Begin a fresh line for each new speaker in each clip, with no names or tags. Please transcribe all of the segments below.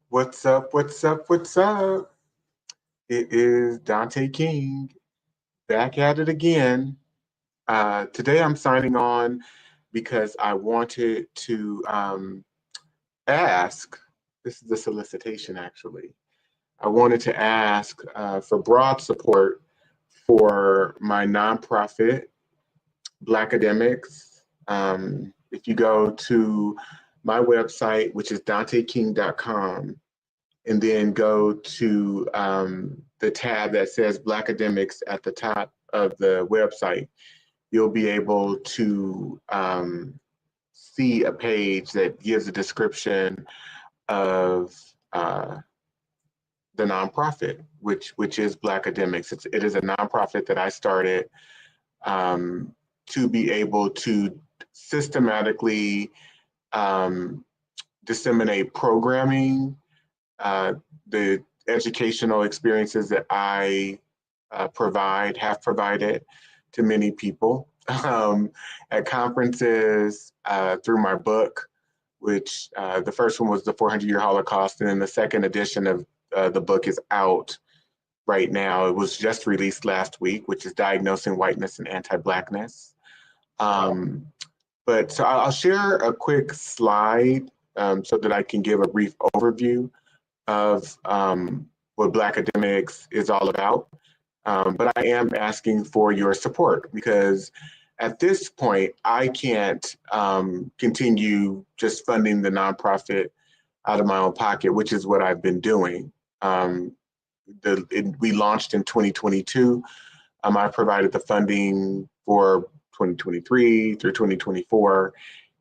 What's up? What's up? What's up? It is Dante King back at it again. Today I'm signing on because I wanted to ask. This is a solicitation, actually. I wanted to ask for broad support for my nonprofit, Blackademics. If you go to my website, which is danteking.com, and then go to the tab that says Blackademics at the top of the website, you'll be able to see a page that gives a description of the nonprofit, which is Blackademics. It is a nonprofit that I started to be able to systematically disseminate programming, the educational experiences that I have provided to many people at conferences, through my book, which the first one was the 400-Year Holocaust, and then the second edition of the book is out right now. It was just released last week, which is Diagnosing Whiteness and Anti-Blackness. But so I'll share a quick slide so that I can give a brief overview of what Blackademics is all about. But I am asking for your support because at this point, I can't continue just funding the nonprofit out of my own pocket, which is what I've been doing. We launched in 2022. I provided the funding for 2023 through 2024.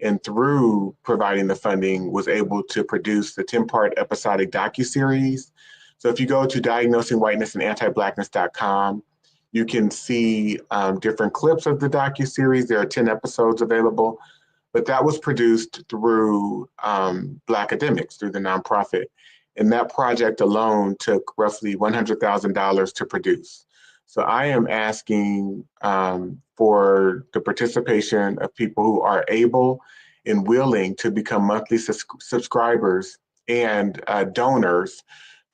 And through providing the funding, was able to produce the 10-part episodic docuseries. So if you go to diagnosingwhitenessandantiblackness.com, you can see different clips of the docuseries. There are 10 episodes available, but that was produced through Blackademics, through the nonprofit. And that project alone took roughly $100,000 to produce. So I am asking for the participation of people who are able and willing to become monthly subscribers and donors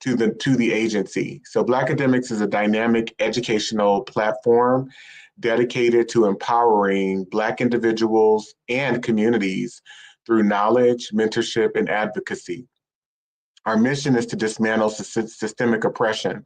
to the agency. So Blackademics is a dynamic educational platform dedicated to empowering Black individuals and communities through knowledge, mentorship, and advocacy. Our mission is to dismantle systemic oppression,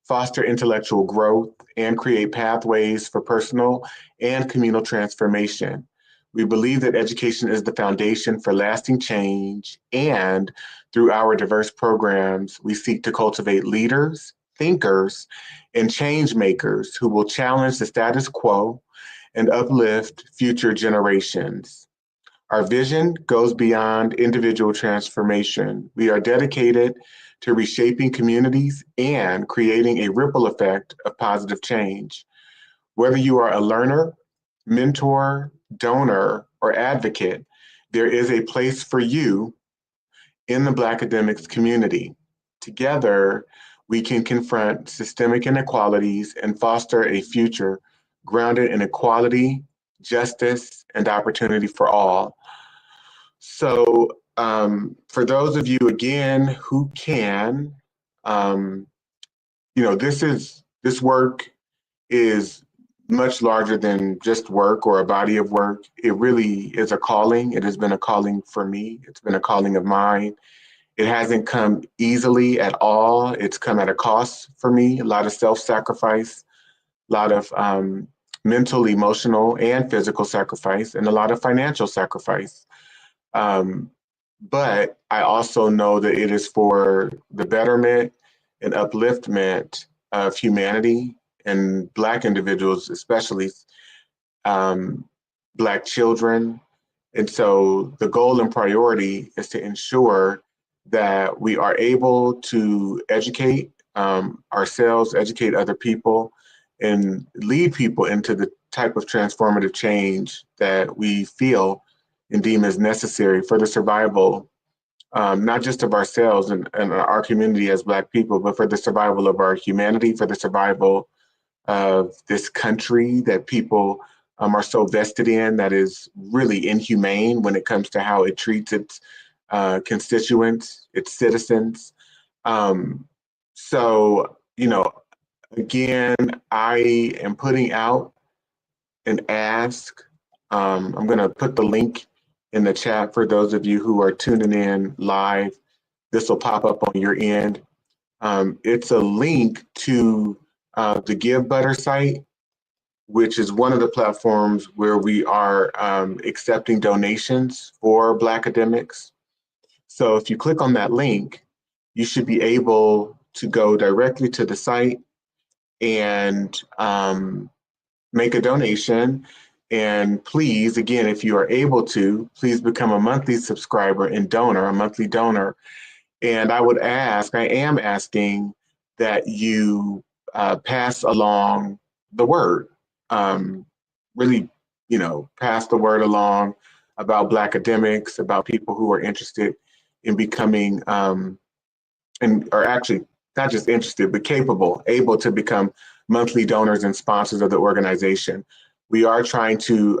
foster intellectual growth, and create pathways for personal and communal transformation. We believe that education is the foundation for lasting change, and through our diverse programs, we seek to cultivate leaders, thinkers, and change makers who will challenge the status quo and uplift future generations. Our vision goes beyond individual transformation. We are dedicated to reshaping communities and creating a ripple effect of positive change. Whether you are a learner, mentor, donor, or advocate, there is a place for you in the Blackademics community. Together, we can confront systemic inequalities and foster a future grounded in equality, justice, and opportunity for all. So for those of you, again, who can, this work is much larger than just work or a body of work. It really is a calling. It has been a calling for me. It's been a calling of mine. It hasn't come easily at all. It's come at a cost for me, a lot of self-sacrifice, a lot of mental, emotional, and physical sacrifice, and a lot of financial sacrifice. But I also know that it is for the betterment and upliftment of humanity and Black individuals, especially Black children. And so the goal and priority is to ensure that we are able to educate ourselves, educate other people, and lead people into the type of transformative change that we feel and deem as necessary for the survival, not just of ourselves and our community as Black people, but for the survival of our humanity, for the survival of this country that people are so vested in, that is really inhumane when it comes to how it treats its constituents, its citizens. So, again, I am putting out an ask. I'm going to put the link in the chat for those of you who are tuning in live. This will pop up on your end. It's a link to the Give Butter site, which is one of the platforms where we are accepting donations for Blackademics. So if you click on that link, you should be able to go directly to the site and make a donation. And please, again, if you are able to, please become a monthly subscriber and donor, a monthly donor. And I am asking that you pass along the word. Really, pass the word along about Blackademics, about people who are interested in becoming, and are actually not just interested, but able to become monthly donors and sponsors of the organization. We are trying to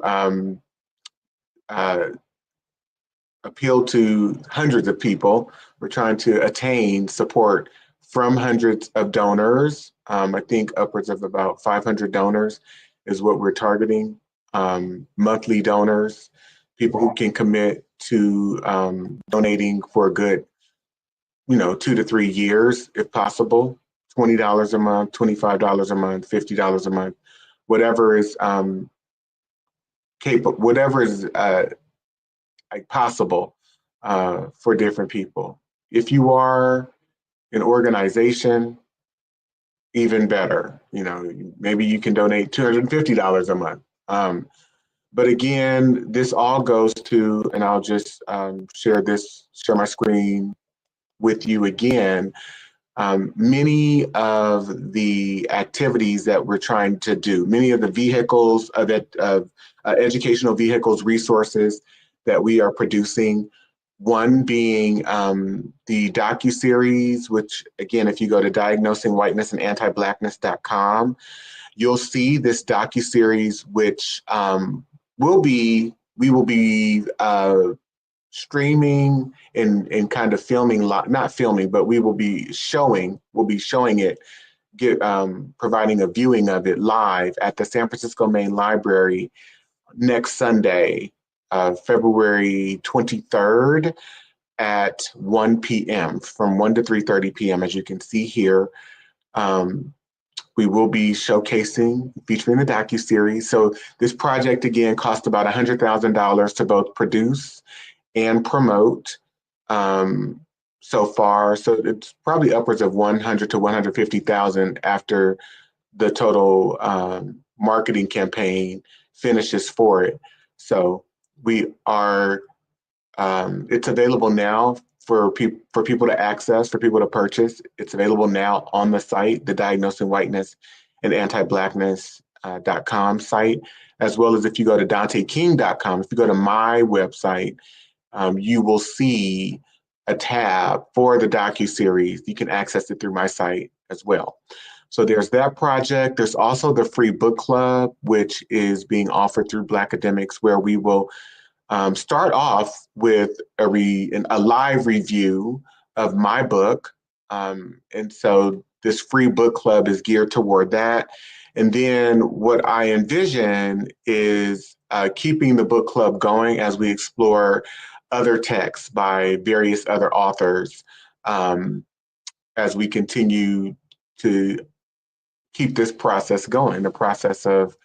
appeal to hundreds of people. We're trying to attain support from hundreds of donors. I think upwards of about 500 donors is what we're targeting. Monthly donors, people who can commit to donating for a good, 2 to 3 years, if possible. $20 a month, $25 a month, $50 a month, whatever is capable, whatever is possible for different people. If you are an organization, even better. Maybe you can donate $250 a month. But again, this all goes to, and I'll just share my screen with you again. Many of the activities that we're trying to do, many of the vehicles educational vehicles, resources that we are producing, one being the docuseries, which again, if you go to Diagnosing Whiteness and Anti-Blackness.com, you'll see this docuseries, which we will be streaming and kind of filming, not filming, but we'll be showing it, providing a viewing of it live at the San Francisco Main Library next Sunday, February 23rd at 1 p.m. from 1 to 3:30 p.m. As you can see here, we will be featuring the docuseries. So this project, again, cost about $100,000 to both produce and promote so far. So it's probably upwards of 100 to 150,000 after the total marketing campaign finishes for it. So we are, it's available now for people to access, for people to purchase. It's available now on the site, the Diagnosing Whiteness and Anti-Blackness.com site, as well as if you go to DanteKing.com, if you go to my website, you will see a tab for the docuseries. You can access it through my site as well. So there's that project. There's also the free book club, which is being offered through Blackademics, where we will start off with a live review of my book. And so this free book club is geared toward that. And then what I envision is keeping the book club going as we explore other texts by various other authors, as we continue to keep this process going, the process of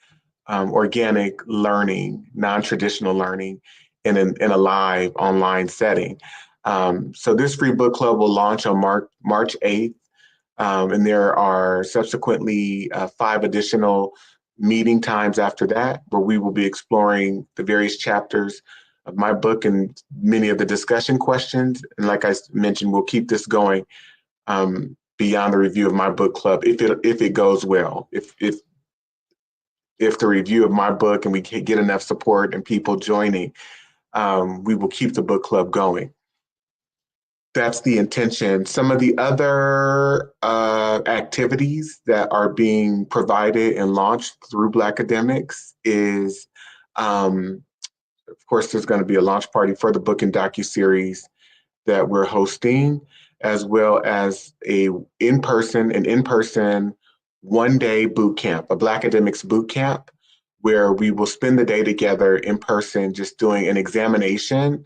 organic learning, non-traditional learning in a live online setting. So this free book club will launch on March 8th. And there are subsequently 5 additional meeting times after that, where we will be exploring the various chapters of my book and many of the discussion questions. And like I mentioned, we'll keep this going beyond the review of my book club if it goes well. If the review of my book and we can get enough support and people joining, we will keep the book club going. That's the intention. Some of the other activities that are being provided and launched through Blackademics is, of course, there's going to be a launch party for the book and docuseries. that we're hosting, as well as an in-person 1-day boot camp, a Blackademics Bootcamp, where we will spend the day together in person, just doing an examination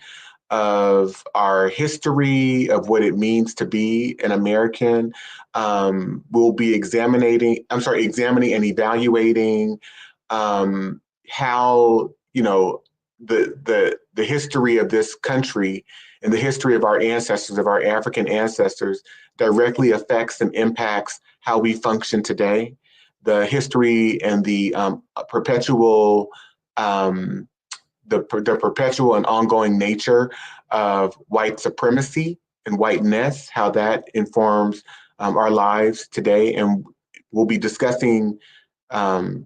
of our history, of what it means to be an American. We'll be examining and evaluating how, the history of this country and the history of our ancestors, of our African ancestors, directly affects and impacts how we function today. The history and the perpetual the perpetual and ongoing nature of white supremacy and whiteness, how that informs our lives today. And we'll be discussing the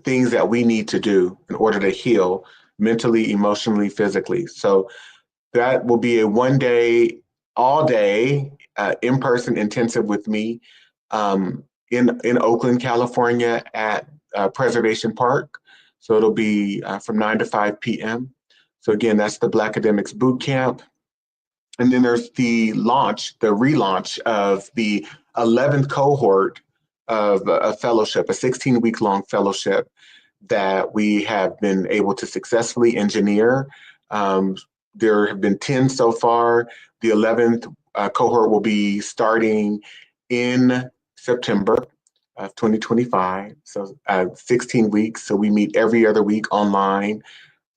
things that we need to do in order to heal mentally, emotionally, physically. So that will be a 1-day, all day, in-person intensive with me in Oakland, California at Preservation Park. So it'll be from 9 to 5 p.m. So again, that's the Blackademics Bootcamp. And then there's the relaunch of the 11th cohort of a fellowship, a 16-week long fellowship that we have been able to successfully engineer. There have been 10 so far. The 11th cohort will be starting in September of 2025. So 16 weeks. So we meet every other week online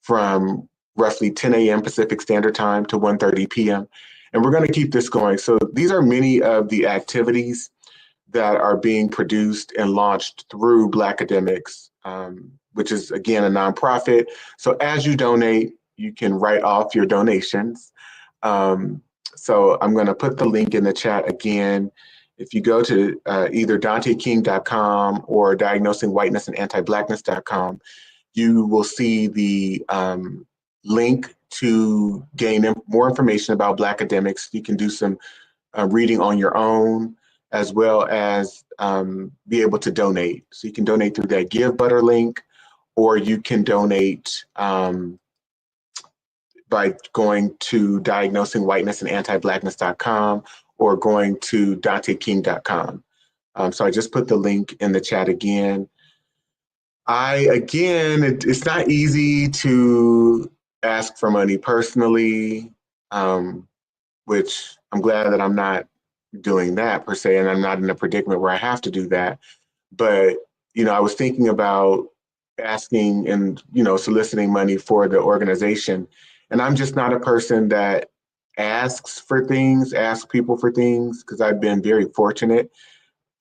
from roughly 10 a.m. Pacific Standard Time to 1:30 p.m. And we're going to keep this going. So these are many of the activities that are being produced and launched through Blackademics, which is, again, a nonprofit. So as you donate, you can write off your donations. So I'm going to put the link in the chat again. If you go to either DanteKing.com or Diagnosing Whiteness and Anti-Blackness.com, you will see the link to gain more information about Blackademics. You can do some reading on your own, as well as be able to donate. So you can donate through that Give Butter link, or you can donate by going to Diagnosing Whiteness and Anti-Blackness.com or going to DanteKing.com. So I just put the link in the chat again. It's not easy to ask for money personally, which I'm glad that I'm not doing that per se, and I'm not in a predicament where I have to do that. But, I was thinking about asking and, soliciting money for the organization. And I'm just not a person that asks people for things, because I've been very fortunate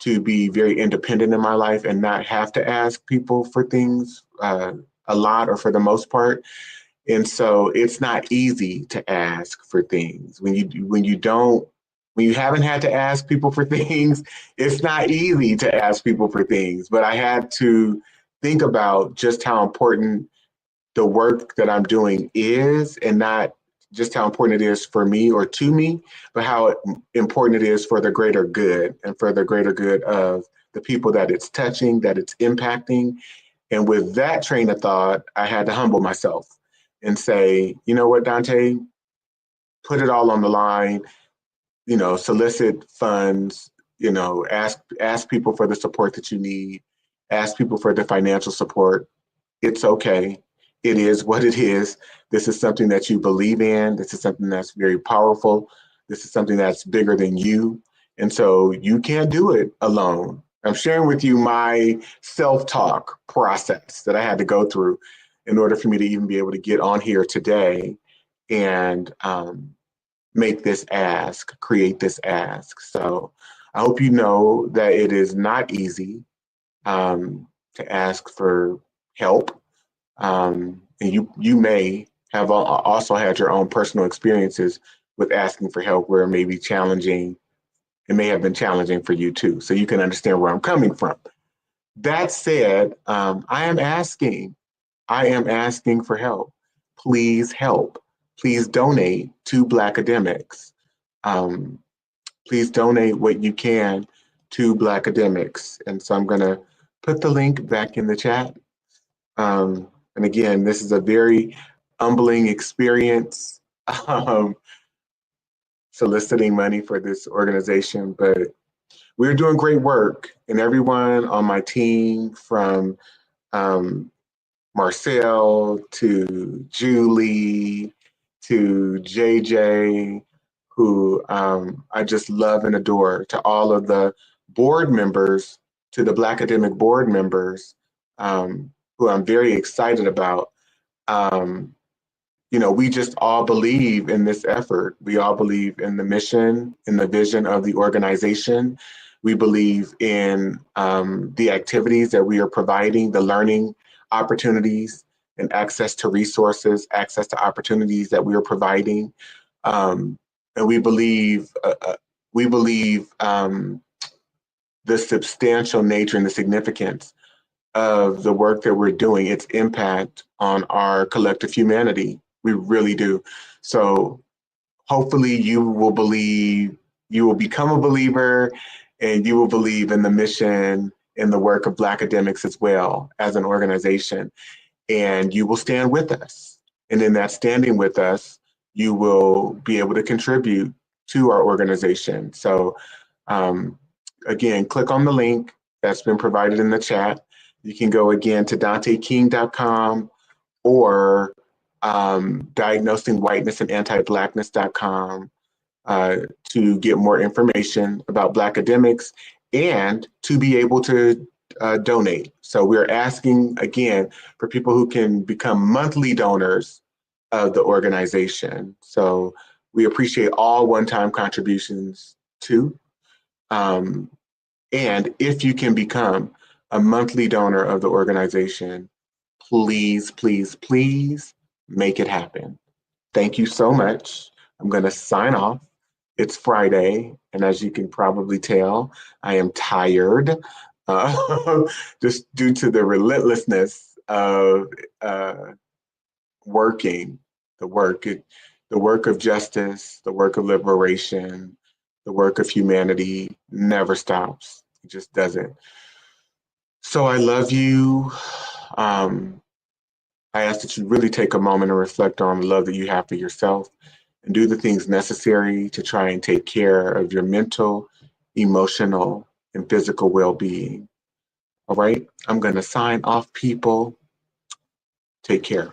to be very independent in my life and not have to ask people for things a lot, or for the most part. And so it's not easy to ask for things. When you haven't had to ask people for things, it's not easy to ask people for things. But I had to think about just how important the work that I'm doing is, and not just how important it is for me or to me, but how important it is for the greater good, and for the greater good of the people that it's touching, that it's impacting. And with that train of thought, I had to humble myself and say, you know what, Dante, put it all on the line, solicit funds, ask people for the support that you need, ask people for the financial support. It's okay. It is what it is. This is something that you believe in. This is something that's very powerful. This is something that's bigger than you. And so you can't do it alone. I'm sharing with you my self-talk process that I had to go through in order for me to even be able to get on here today and make this ask, create this ask. So I hope you know that it is not easy to ask for help. And you may have also had your own personal experiences with asking for help where it may be challenging. It may have been challenging for you too. So you can understand where I'm coming from. That said, I am asking for help. Please help. Please donate to Blackademics. Please donate what you can to Blackademics. And so I'm going to put the link back in the chat. And again, this is a very humbling experience. soliciting money for this organization, but we're doing great work. And everyone on my team, from Marcel to Julie to JJ, who I just love and adore, to all of the board members, to the Blackademic board members, who I'm very excited about. You know, we just all believe in this effort. We all believe in the mission, in the vision of the organization. We believe in the activities that we are providing, the learning opportunities and access to resources, access to opportunities that we are providing. And we believe the substantial nature and the significance of the work that we're doing, its impact on our collective humanity. We really do. So hopefully you will become a believer, and you will believe in the mission and the work of Blackademics as well as an organization. And you will stand with us. And in that standing with us, you will be able to contribute to our organization. So again, click on the link that's been provided in the chat. You can go again to danteking.com or Diagnosing Whiteness and Anti-Blackness.com to get more information about Blackademics and to be able to donate. So we're asking again for people who can become monthly donors of the organization. So we appreciate all one-time contributions too. And if you can become a monthly donor of the organization, please, please, please make it happen. Thank you so much. I'm going to sign off. It's Friday, and as you can probably tell, I am tired, just due to the relentlessness of working, the work of justice, the work of liberation, the work of humanity never stops. It just doesn't. So I love you. I ask that you really take a moment and reflect on the love that you have for yourself and do the things necessary to try and take care of your mental, emotional, and physical well-being. All right, I'm going to sign off, people. Take care.